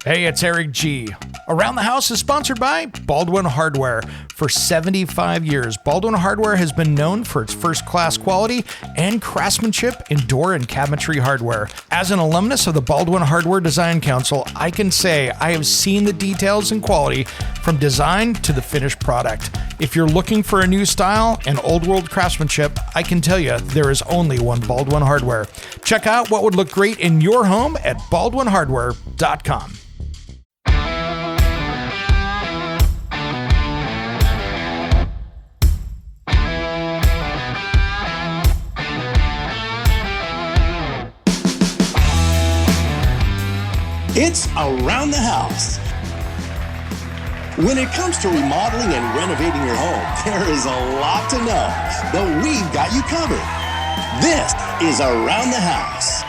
Hey, it's Eric G. Around the House is sponsored by Baldwin Hardware. For 75 years, Baldwin Hardware has been known for its first-class quality and craftsmanship in door and cabinetry hardware. As an alumnus of the Baldwin Hardware Design Council, I can say I have seen the details and quality from design to the finished product. If you're looking for a new style and old-world craftsmanship, I can tell you there is only one Baldwin Hardware. Check out what would look great in your home at baldwinhardware.com. It's Around the House. When it comes to remodeling and renovating your home, there is a lot to know, but we've got you covered. This is Around the House.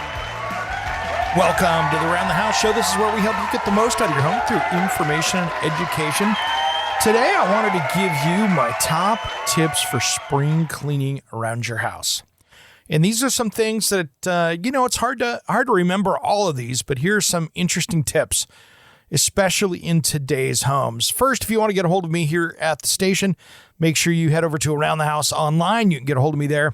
Welcome to the Around the House show. This is where we help you get the most out of your home through information and education. Today, I wanted to give you my top tips for spring cleaning around your house. And these are some things that, it's hard to remember all of these, but here are some interesting tips, especially in today's homes. First, if you want to get a hold of me here at the station, make sure you head over to Around the House online. You can get a hold of me there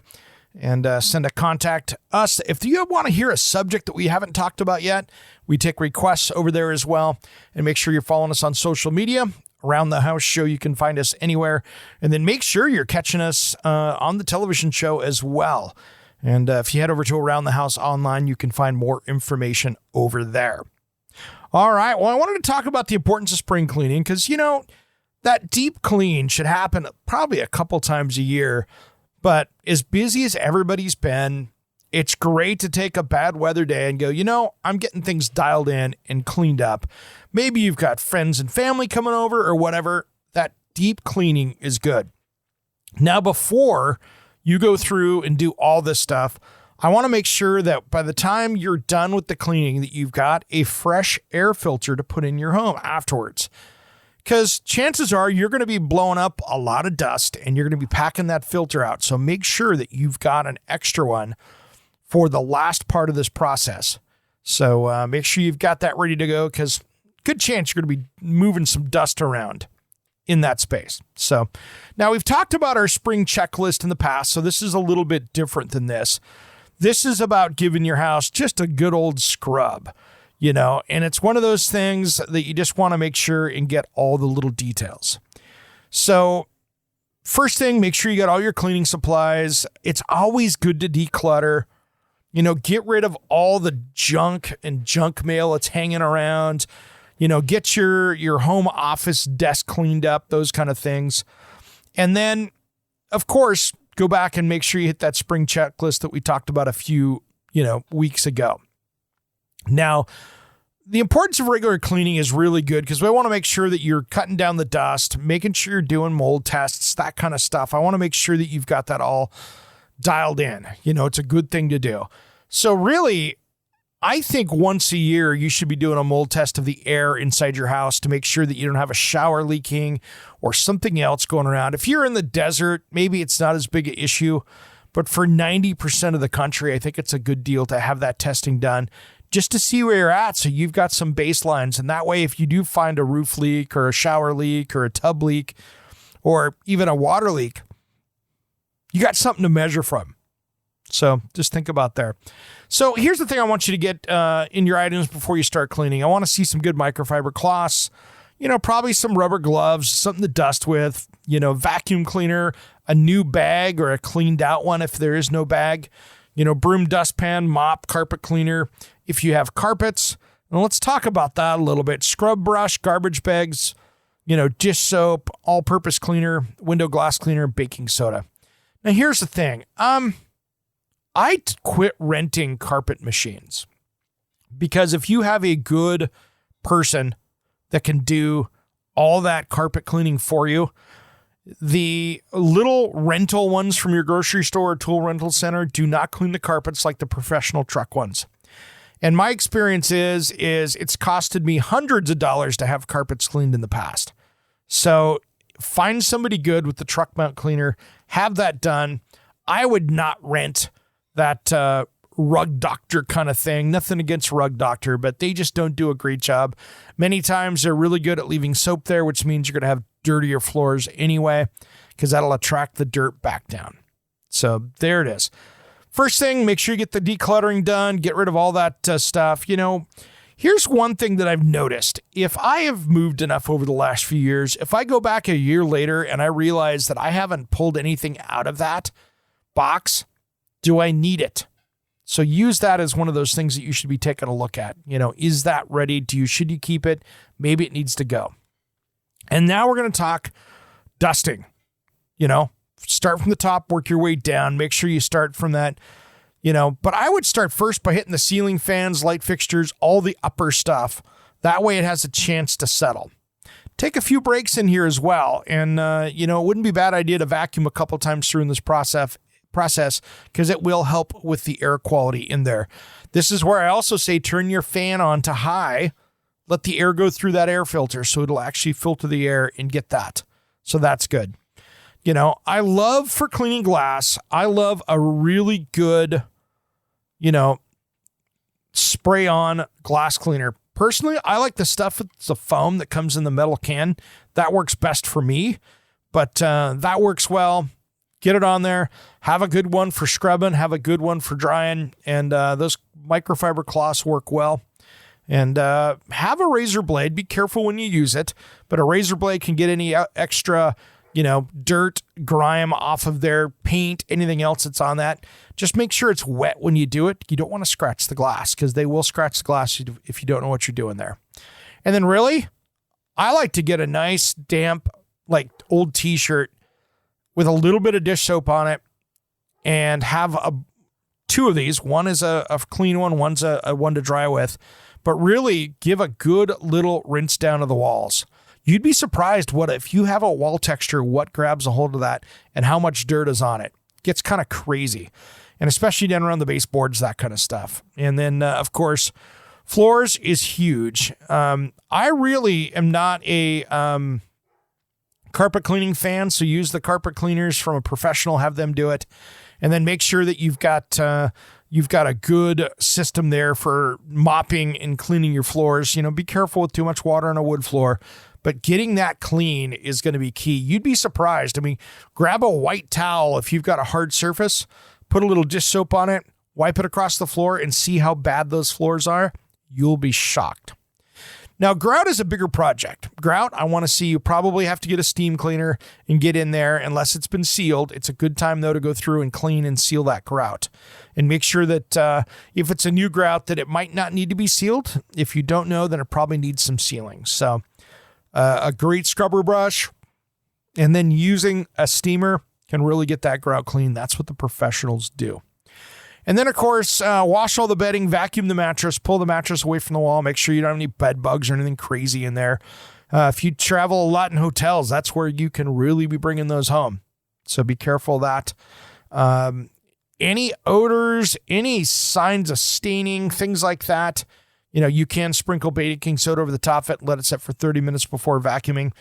and send a contact us. If you want to hear a subject that we haven't talked about yet, we take requests over there as well. And make sure you're following us on social media. Around the House show, you can find us anywhere. And then make sure you're catching us on the television show as well. And if you head over to Around the House online, you can find more information over there. All right. Well, I wanted to talk about the importance of spring cleaning because, that deep clean should happen probably a couple times a year. But as busy as everybody's been, it's great to take a bad weather day and go, I'm getting things dialed in and cleaned up. Maybe you've got friends and family coming over or whatever. That deep cleaning is good. Now, before you go through and do all this stuff, I want to make sure that by the time you're done with the cleaning that you've got a fresh air filter to put in your home afterwards. Because chances are you're going to be blowing up a lot of dust and you're going to be packing that filter out. So make sure that you've got an extra one for the last part of this process. So make sure you've got that ready to go because good chance you're going to be moving some dust around in that space. So now we've talked about our spring checklist in the past, so this is a little bit different than this. This is about giving your house just a good old scrub, and it's one of those things that you just want to make sure and get all the little details. So first thing, make sure you got all your cleaning supplies. It's always good to declutter, get rid of all the junk and junk mail that's hanging around. Get your home office desk cleaned up, those kind of things. And then, of course, go back and make sure you hit that spring checklist that we talked about a few, weeks ago. Now, the importance of regular cleaning is really good because we want to make sure that you're cutting down the dust, making sure you're doing mold tests, that kind of stuff. I want to make sure that you've got that all dialed in. It's a good thing to do. So really, I think once a year, you should be doing a mold test of the air inside your house to make sure that you don't have a shower leaking or something else going around. If you're in the desert, maybe it's not as big an issue, but for 90% of the country, I think it's a good deal to have that testing done just to see where you're at. So you've got some baselines. And that way, if you do find a roof leak or a shower leak or a tub leak or even a water leak, you got something to measure from. So just think about there. So here's the thing I want you to get in your items before you start cleaning. I want to see some good microfiber cloths, probably some rubber gloves, something to dust with, vacuum cleaner, a new bag or a cleaned out one if there is no bag, broom, dustpan, mop, carpet cleaner. If you have carpets, and let's talk about that a little bit. Scrub brush, garbage bags, dish soap, all-purpose cleaner, window glass cleaner, baking soda. Now here's the thing. I quit renting carpet machines because if you have a good person that can do all that carpet cleaning for you, the little rental ones from your grocery store or tool rental center do not clean the carpets like the professional truck ones. And my experience is it's costed me hundreds of dollars to have carpets cleaned in the past. So find somebody good with the truck mount cleaner, have that done. I would not rent that rug doctor kind of thing. Nothing against rug doctor, but they just don't do a great job. Many times they're really good at leaving soap there, which means you're going to have dirtier floors anyway, because that'll attract the dirt back down. So there it is. First thing, make sure you get the decluttering done, get rid of all that stuff. Here's one thing that I've noticed. If I have moved enough over the last few years, if I go back a year later and I realize that I haven't pulled anything out of that box, do I need it? So use that as one of those things that you should be taking a look at. Is that ready? Should you keep it? Maybe it needs to go. And now we're going to talk dusting. Start from the top, work your way down. Make sure you start from that, but I would start first by hitting the ceiling fans, light fixtures, all the upper stuff. That way it has a chance to settle. Take a few breaks in here as well. And, it wouldn't be a bad idea to vacuum a couple times through in this process because it will help with the air quality in there. This is where I also say turn your fan on to high. Let the air go through that air filter so it'll actually filter the air and get that. So that's good. I love for cleaning glass, I love a really good, spray on glass cleaner. Personally, I like the stuff with the foam that comes in the metal can. That works best for me, but that works well. Get it on there. Have a good one for scrubbing. Have a good one for drying. And those microfiber cloths work well. And have a razor blade. Be careful when you use it, but a razor blade can get any extra dirt, grime off of their paint, anything else that's on that. Just make sure it's wet when you do it. You don't want to scratch the glass because they will scratch the glass if you don't know what you're doing there. And then really, I like to get a nice damp, like old t-shirt with a little bit of dish soap on it and have two of these. One is a clean one. One's a one to dry with, but really give a good little rinse down of the walls. You'd be surprised if you have a wall texture, what grabs a hold of that and how much dirt is on it. It gets kind of crazy. And especially down around the baseboards, that kind of stuff. And then, of course, floors is huge. I really am not a carpet cleaning fan, so use the carpet cleaners from a professional, have them do it. And then make sure that you've got a good system there for mopping and cleaning your floors. Be careful with too much water on a wood floor. But getting that clean is going to be key. You'd be surprised. Grab a white towel if you've got a hard surface, put a little dish soap on it, wipe it across the floor, and see how bad those floors are. You'll be shocked. Now, grout is a bigger project. Grout, I want to see you probably have to get a steam cleaner and get in there unless it's been sealed. It's a good time, though, to go through and clean and seal that grout. And make sure that if it's a new grout, that it might not need to be sealed. If you don't know, then it probably needs some sealing. So a great scrubber brush and then using a steamer can really get that grout clean. That's what the professionals do. And then, of course, wash all the bedding, vacuum the mattress, pull the mattress away from the wall. Make sure you don't have any bed bugs or anything crazy in there. If you travel a lot in hotels, that's where you can really be bringing those home. So be careful of that. Any odors, any signs of staining, things like that, you can sprinkle baking soda over the top of it, let it set for 30 minutes before vacuuming.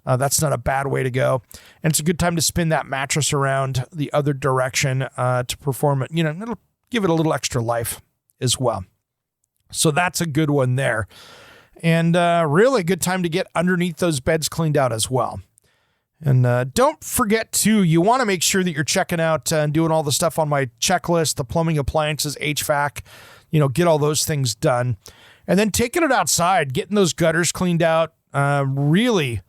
That's not a bad way to go. And it's a good time to spin that mattress around the other direction to perform it. It'll give it a little extra life as well. So that's a good one there. And really good time to get underneath those beds cleaned out as well. And don't forget, too, you want to make sure that you're checking out and doing all the stuff on my checklist, the plumbing, appliances, HVAC, get all those things done. And then taking it outside, getting those gutters cleaned out, really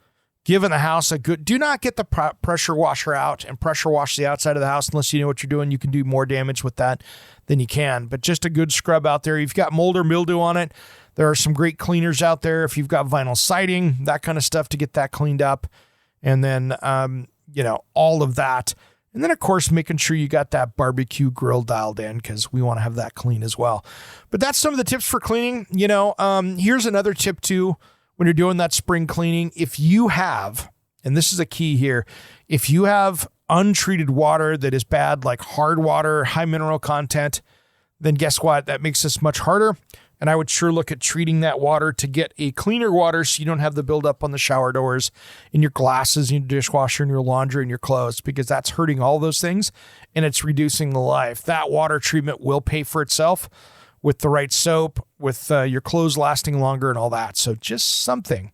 giving the house a good, do not get the pressure washer out and pressure wash the outside of the house unless you know what you're doing. You can do more damage with that than you can, but just a good scrub out there. You've got mold or mildew on it. There are some great cleaners out there. If you've got vinyl siding, that kind of stuff to get that cleaned up. And then, all of that. And then, of course, making sure you got that barbecue grill dialed in because we want to have that clean as well. But that's some of the tips for cleaning. Here's another tip, too, when you're doing that spring cleaning. If you have, and this is a key here, if you have untreated water that is bad, like hard water, high mineral content, then guess what? That makes this much harder. And I would sure look at treating that water to get a cleaner water so you don't have the buildup on the shower doors, in your glasses, in your dishwasher, in your laundry, and your clothes, because that's hurting all those things and it's reducing the life. That water treatment will pay for itself with the right soap, with your clothes lasting longer and all that. So just something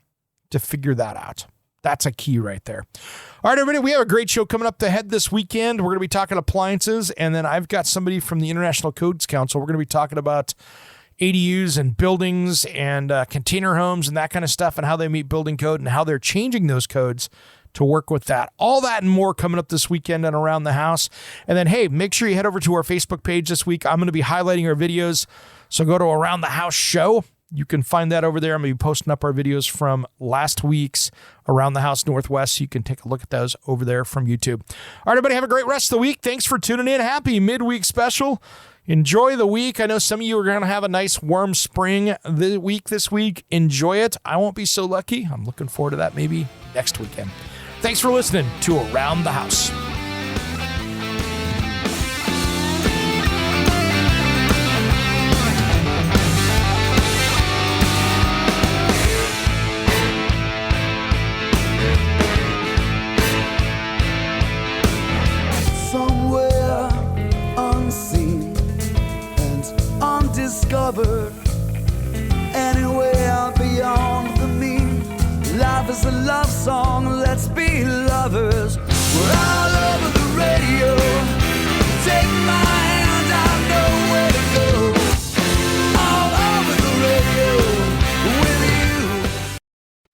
to figure that out. That's a key right there. All right, everybody, we have a great show coming up ahead this weekend. We're going to be talking appliances, and then I've got somebody from the International Codes Council. We're going to be talking about ADUs and buildings and container homes and that kind of stuff, and how they meet building code and how they're changing those codes to work with that. All that and more coming up this weekend and Around the House. And then, hey, make sure you head over to our Facebook page this week. I'm going to be highlighting our videos, so go to Around the House Show. You can find that over there. I'm going to be posting up our videos from last week's Around the House Northwest, so you can take a look at those over there from YouTube. All right, everybody, have a great rest of the week. Thanks for tuning in. Happy midweek special. Enjoy the week. I know some of you are going to have a nice warm spring this week. Enjoy it. I won't be so lucky. I'm looking forward to that maybe next weekend. Thanks for listening to Around the House. Undiscovered, anywhere beyond the mean. Life is a love song, let's be lovers. We're all over the radio. Take my hand, I know where to go. All over the radio with you.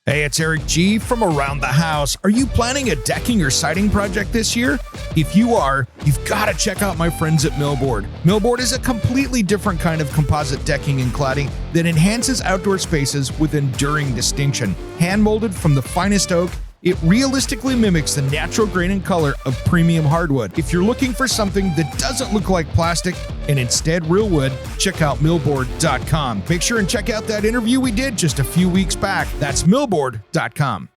Hey, it's Eric G. from Around the House. Are you planning a decking or siding project this year? If you are, you've got to check out my friends at Millboard. Millboard is a completely different kind of composite decking and cladding that enhances outdoor spaces with enduring distinction. Hand-molded from the finest oak, it realistically mimics the natural grain and color of premium hardwood. If you're looking for something that doesn't look like plastic and instead real wood, check out millboard.com. Make sure and check out that interview we did just a few weeks back. That's millboard.com.